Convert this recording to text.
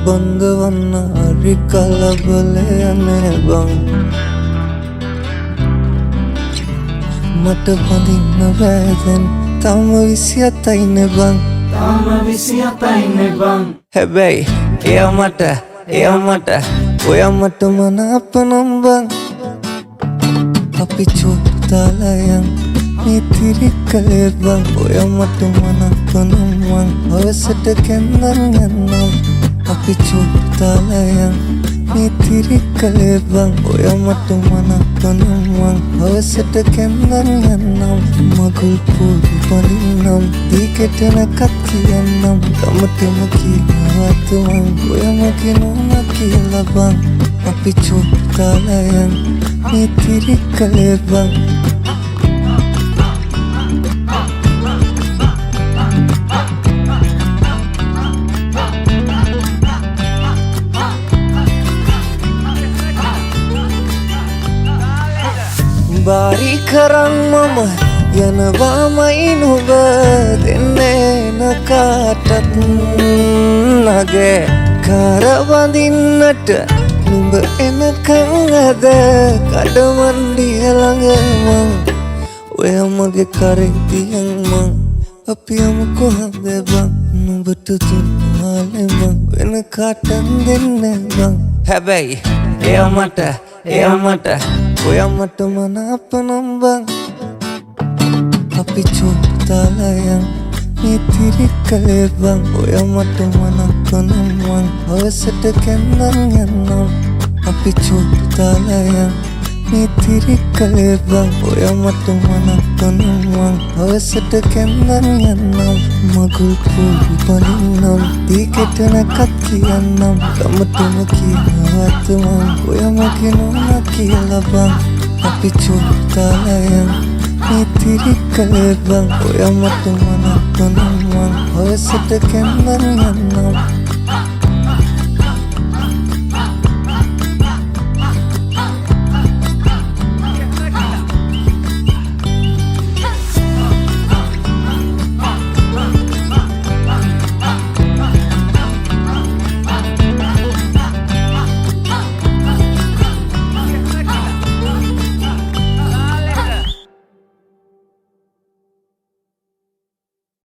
බඳවන්න හරි කලබලයනේ බං මට බඳින්න බෑදැන් තම 27යිනේ බං තම 27යිනේ බං හැබැයි එයා මට ඔයා මට මනාප නම් බං අපි චෝට්ටාලයන් මේ තිරිකලේ බං ඔයා මට මනාප නම් බං හවසට කැන්දන් යන්නම් අපි චෝට්ටාලයන් මේ තිරිකලේ බං ඔයා මට මනාප නම් බං හවසට කැන්දන් යන්නම් මගුල් පොඩි බඳින්නම් දීකටනකත් කියන්නම් තමතම කියනවත් මං ඔයා මගේ නෝනා කියලා බං අපි චෝට්ටාලයන් මේ තිරිකලේ බං බාරි කරන් මම යනවාමයි නුඹ දෙන්නේ නකාටත් නගේ කරවඳින්නට නුඹ එනකං අද කඩමණ්ඩිය ළඟ මං ඔය මගේ කරේ තියන් මං අපි යමු කොහොමද බං නුඹට දුන්නාලේ මං වෙන කාටත් දෙන්නේ බං හැබැයි එයා මට ඔයා මට මනාප නම් බං අපි චෝට්ටාලයන් මේ තිරිකලේ බං ඔයා මට මනාප නම් බං හවසට කැන්දන් යන්නම් අපි චෝට්ටාලයන් මේ තිරිකලේ බං ඔයා මට මනාප නම් බං හවසට කැන්දන් යන්නම් මගුල් පොඩි බඳින්නම් දීකටනකත් කියන්නම් තමතම කියනවත් මං ඔයා මගේ නෝනා කියලා බං අපි චෝට්ටාලයන් මේ තිරිකලේ බං ඔයා මට මනාප නම් බං හවසට කැන්දන් යන්නම්